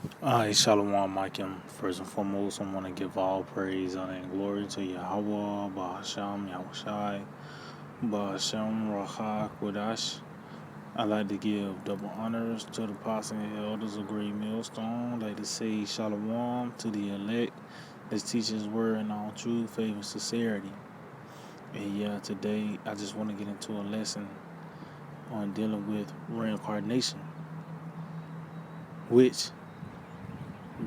Shalom, Michael. First and foremost, I want to give all praise, honor, and glory to Yahweh, Bahasham, Yahushai, Bahasham, Rahak, Wadash. I'd like to give double honors to the apostles and elders of Great Millstone. I'd like to say Shalom to the elect that teach His word in all truth, faith, and sincerity. And yeah, today I just want to get into a lesson on dealing with reincarnation, which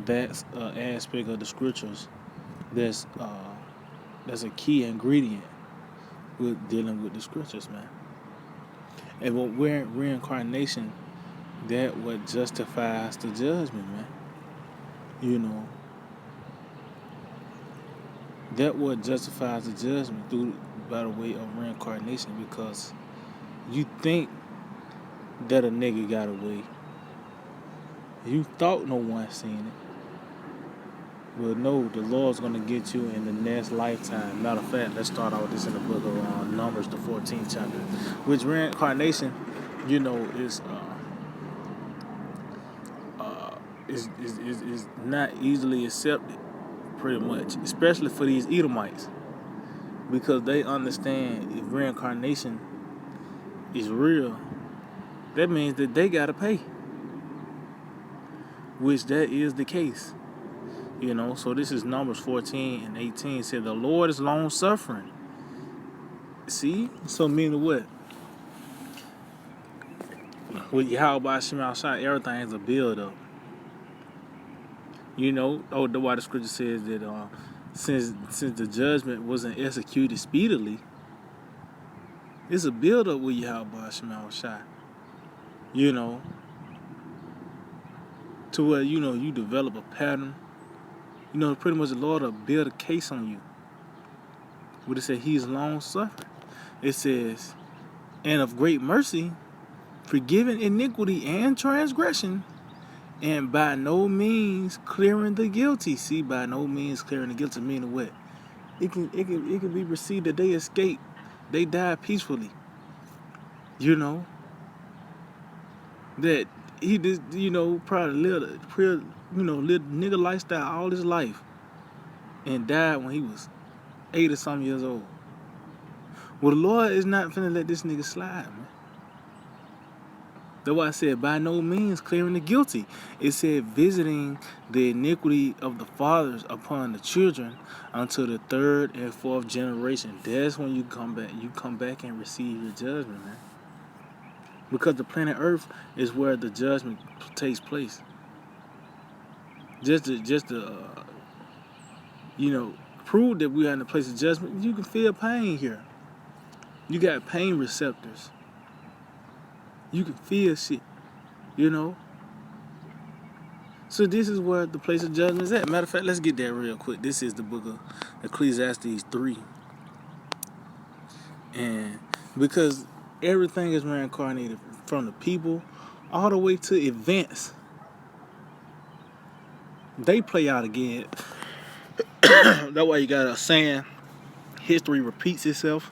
that's an aspect of the scriptures that's a key ingredient with dealing with the scriptures, man. And when we're in reincarnation, that what justifies the judgment, man. You know, that what justifies the judgment through by the way of reincarnation, because you think that a nigga got away. You thought no one seen it. But no, the Lord's going to get you in the next lifetime. Matter of fact, let's start out with this in the book of Numbers, the 14th chapter. Which reincarnation, you know, is not easily accepted, pretty much. Especially for these Edomites. Because they understand if reincarnation is real, that means that they got to pay. Which that is the case. You know, so this is Numbers 14 and 18. It said, the Lord is long suffering. See? So meaning what? With Yahweh Shem outside, everything is a build up. You know, the why the scripture says that since the judgment wasn't executed speedily, it's a build up with Yahweh Shem outside. You know, to where you develop a pattern. You know, pretty much the Lord will build a case on you. What it said, He's long suffering. It says, and of great mercy, forgiving iniquity and transgression, and by no means clearing the guilty. See, by no means clearing the guilty meaning what? It can be perceived that they escaped, they died peacefully. You know, that he just probably lived nigga lifestyle all his life, and died when he was 80 or some years old. Well, the Lord is not finna let this nigga slide, man. That's why I said, by no means clearing the guilty. It said, visiting the iniquity of the fathers upon the children until the third and fourth generation. That's when you come back. You come back and receive your judgment, man. Because the planet Earth is where the judgment takes place. Just to prove that we are in the place of judgment, you can feel pain here. You got pain receptors. You can feel shit, So this is where the place of judgment is at. Matter of fact, let's get that real quick. This is the book of Ecclesiastes 3. And because everything is reincarnated, from the people all the way to events, they play out again. That's why you got a saying, history repeats itself.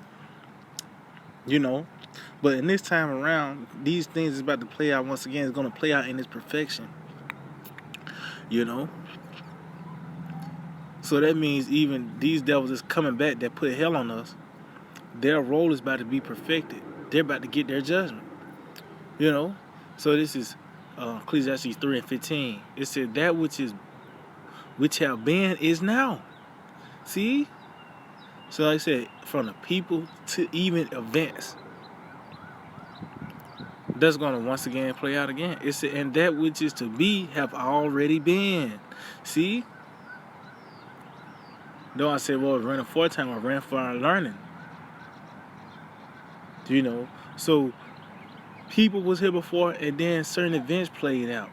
But in this time around, these things is about to play out once again. It's going to play out in its perfection. So that means even these devils is coming back that put hell on us, their role is about to be perfected. They're about to get their judgment. So this is Ecclesiastes 3 and 15. It said, that which have been is now. See? So like I said, from the people to even events, that's going to once again play out again. It said, and that which is to be have already been. See? Though I said, well, running for time, I ran for learning. So people was here before, and then certain events played out.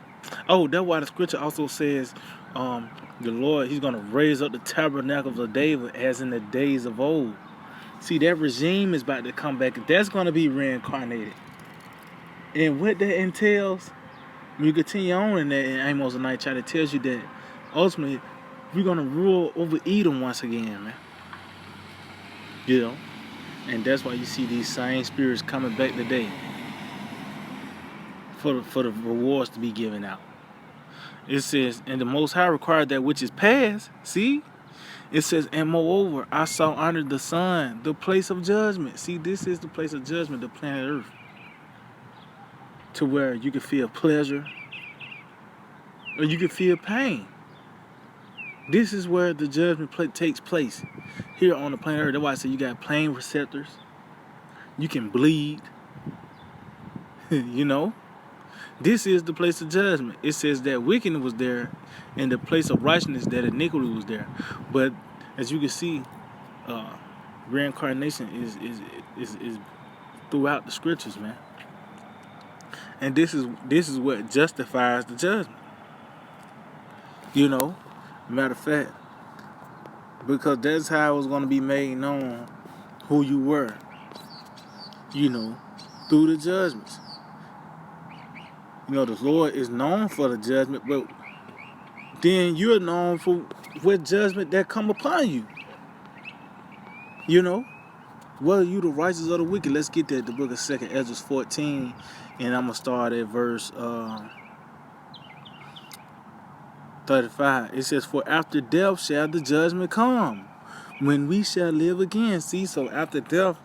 Oh, that's why the scripture also says, the Lord, He's going to raise up the tabernacles of David as in the days of old. See, that regime is about to come back. That's going to be reincarnated. And what that entails, when you continue on in that in Amos 9 chapter, it tells you that ultimately we're going to rule over Edom once again, man. And that's why you see these same spirits coming back today for the rewards to be given out. It says, and the Most High required that which is past. See? It says, and moreover, I saw under the sun the place of judgment. See, this is the place of judgment, the planet Earth. To where you can feel pleasure or you can feel pain. This is where the judgment takes place. Here on the planet Earth. That's why I say you got pain receptors. You can bleed. You know? This is the place of judgment. It says that wickedness was there, and the place of righteousness, that iniquity was there. But as you can see, reincarnation is throughout the scriptures, man. And this is what justifies the judgment. You know, matter of fact, because that's how it was going to be made known who you were. You know, through the judgments. You know, the Lord is known for the judgment, but then you're known for what judgment that come upon you. You know, whether you the righteous or the wicked. Let's get that. The book of 2nd Ezra 14, and I'm gonna start at verse 35. It says, "For after death shall the judgment come, when we shall live again." See, so after death,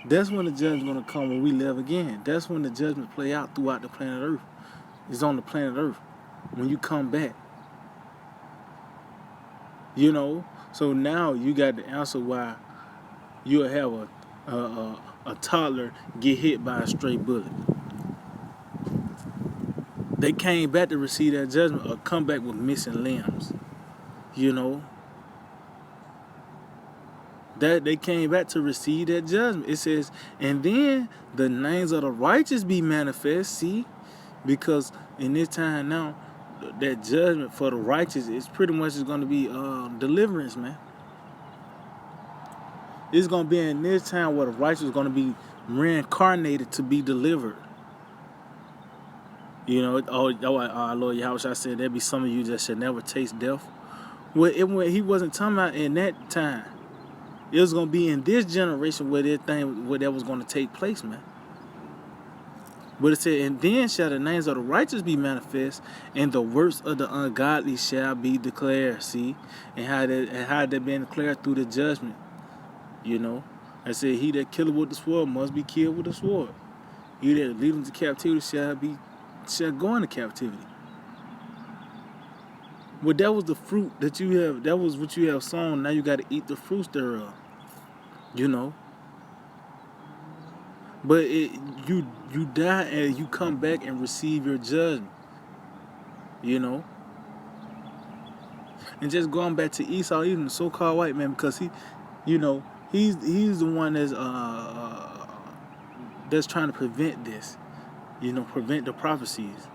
that's when the judgment's gonna come, when we live again. That's when the judgment play out throughout the planet Earth. It's on the planet Earth when you come back. You know, so now you got the answer why you'll have a toddler get hit by a stray bullet. They came back to receive that judgment or come back with missing limbs. You know, that they came back to receive that judgment. It says, and then the names of the righteous be manifest. See, because in this time now, that judgment for the righteous is pretty much is going to be deliverance, man. It's going to be in this time where the righteous is going to be reincarnated to be delivered. You know, our Lord Yahweh said there be some of you that should never taste death. Well, he wasn't talking about in that time. It was going to be in this generation where that was going to take place, man. But it said, and then shall the names of the righteous be manifest, and the works of the ungodly shall be declared. See, and how that been declared through the judgment. You know, I said, he that killeth with the sword must be killed with the sword. He that lead them to captivity shall go into captivity. Well, that was the fruit that you have. That was what you have sown. Now you got to eat the fruits thereof. You know. But you die and you come back and receive your judgment. You know. And just going back to Esau, even the so-called white man, because he, you know, he's the one that's trying to prevent this. You know, prevent the prophecies.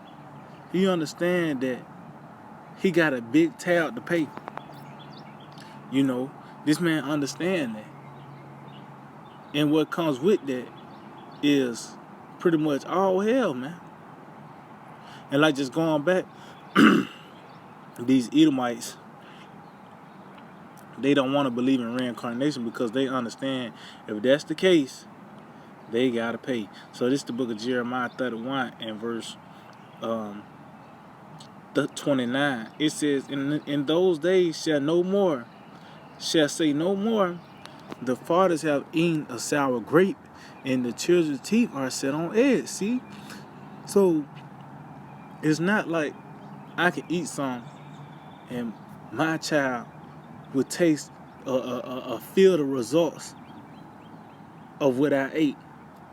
You understand that he got a big tab to pay. You know, this man understand that. And what comes with that is pretty much all hell, man. And like just going back, these Edomites, they don't want to believe in reincarnation because they understand if that's the case, they gotta pay. So this is the book of Jeremiah 31 and verse 29. It says, in those days shall say no more, the fathers have eaten a sour grape, and the children's teeth are set on edge. See? So it's not like I can eat some and my child will taste feel the results of what I ate.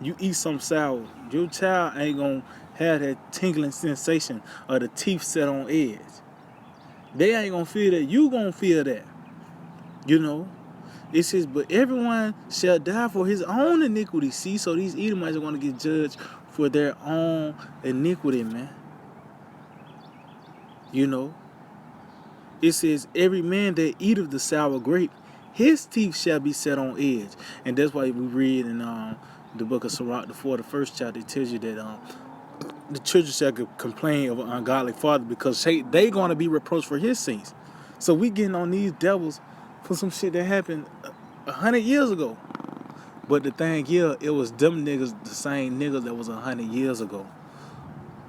You eat some sour, your child ain't gonna have that tingling sensation of the teeth set on edge. They ain't gonna feel that. You gonna feel that. You know? It says, but everyone shall die for his own iniquity. See, so these Edomites are gonna get judged for their own iniquity, man. You know? It says, every man that eateth the sour grape, his teeth shall be set on edge. And that's why we read in the book of Sirach, the 41st chapter, it tells you that the children shall complain of an ungodly father because they going to be reproached for his sins. So we getting on these devils for some shit that happened 100 years ago. But the thing here, it was them niggas, the same niggas that was 100 years ago.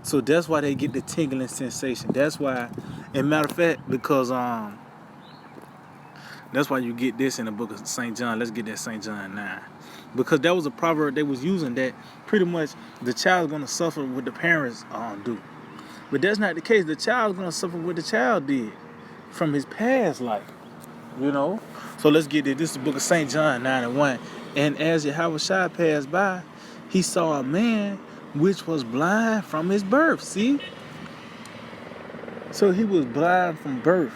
So that's why they get the tingling sensation. That's why, and matter of fact, because that's why you get this in the book of St. John. Let's get that St. John 9. Because that was a proverb they was using that pretty much the child's going to suffer what the parents do. But that's not the case. The child's going to suffer what the child did from his past life. You know? So let's get it. This is the book of St. John 9 and 1. And as Yahushua passed by, he saw a man which was blind from his birth. See? So he was blind from birth.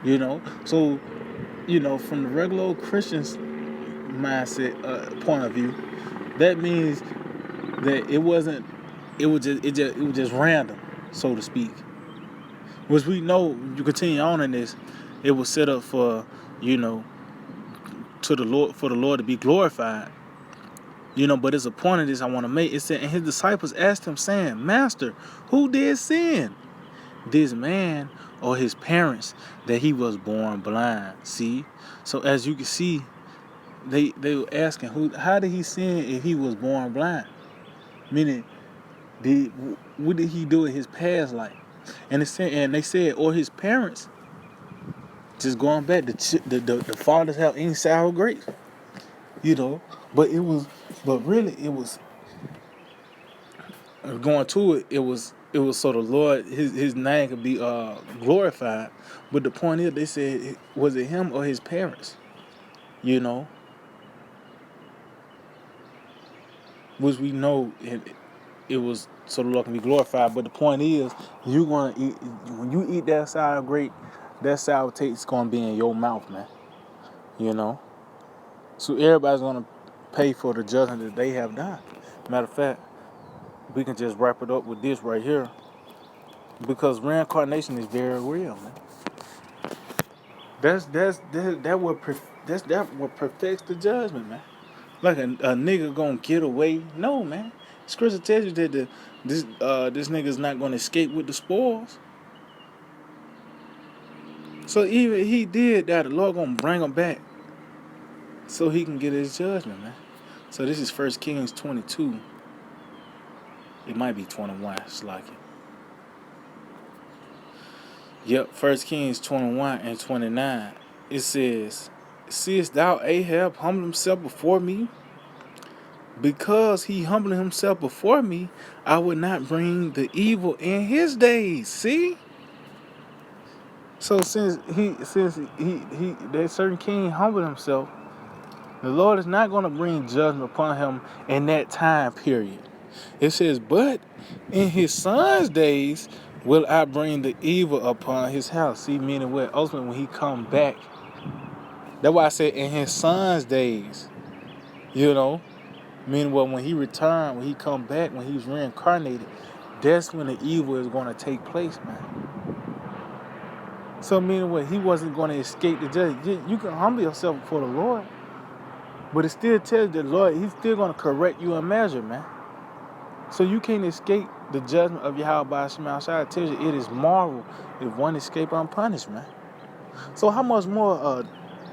You know? So, from the regular old Christian's mindset point of view, that means that it was just random, so to speak. Which we know, you continue on in this, it was set up for, to the Lord, for the Lord to be glorified. But there's a point of this I want to make. It said, and his disciples asked him, saying, Master, who did sin, this man or his parents, that he was born blind? See? So as you can see, they were asking, how did he sin if he was born blind? Meaning, what did he do in his past life? And they said, or his parents, just going back, the fathers have any sour grapes, But really it was going to it. It was so the Lord, his name could be glorified. But the point is, they said, was it him or his parents? Which we know it was so the Lord can be glorified. But the point is, you're gonna eat when you eat that sour grape. That sour taste gonna be in your mouth, man. So everybody's gonna pay for the judgment that they have done. Matter of fact, we can just wrap it up with this right here, because reincarnation is very real, man. That what perfects the judgment, man. Like a nigga gonna get away? No, man. Scripture tells you that this nigga's not gonna escape with the spoils. So even he did that, the Lord gonna bring him back so he can get his judgment, man. So this is 1 Kings 22. It might be 21. It's like it. Yep, 1 Kings 21 and 29. It says, seest thou Ahab humble himself before me? Because he humbled himself before me, I would not bring the evil in his days. See? So since that certain king humbled himself, the Lord is not going to bring judgment upon him in that time period. It says, but in his son's days will I bring the evil upon his house. See, meaning what? Ultimately, when he come back. That's why I said in his son's days. Meaning what? When he returned, when he come back, when he's reincarnated, that's when the evil is going to take place, man. So meaning what? He wasn't going to escape the judgment. You can humble yourself before the Lord, but it still tells the Lord, he's still going to correct you in measure, man. So you can't escape the judgment of Yahweh Shemashai. It tells you it is marvel if one escape unpunished, man. So how much more a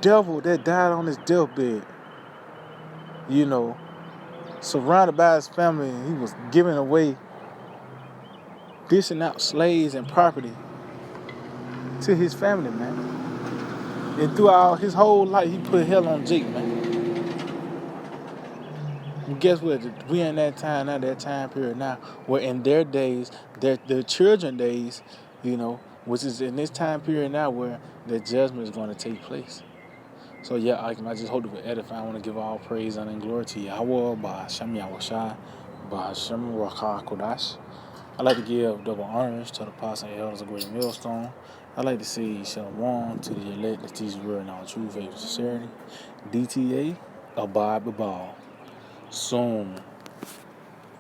devil that died on his deathbed, surrounded by his family, and he was giving away, dishing out slaves and property to his family, man. And throughout his whole life, he put hell on Jake, man. And guess what? We in that time period now, where in their days, their children days, which is in this time period now where the judgment is going to take place. So yeah, I just hope to be edified. I want to give all praise and glory to Yahweh, Ba'ashem Yahushai, Ba'ashem Rakah Kodash. I like to give double honors to the apostles and elders of Great Millstone. I like to say Shalom to the elect that teach the word in all true faith and sincerity. DTA, abide the ball. Soon.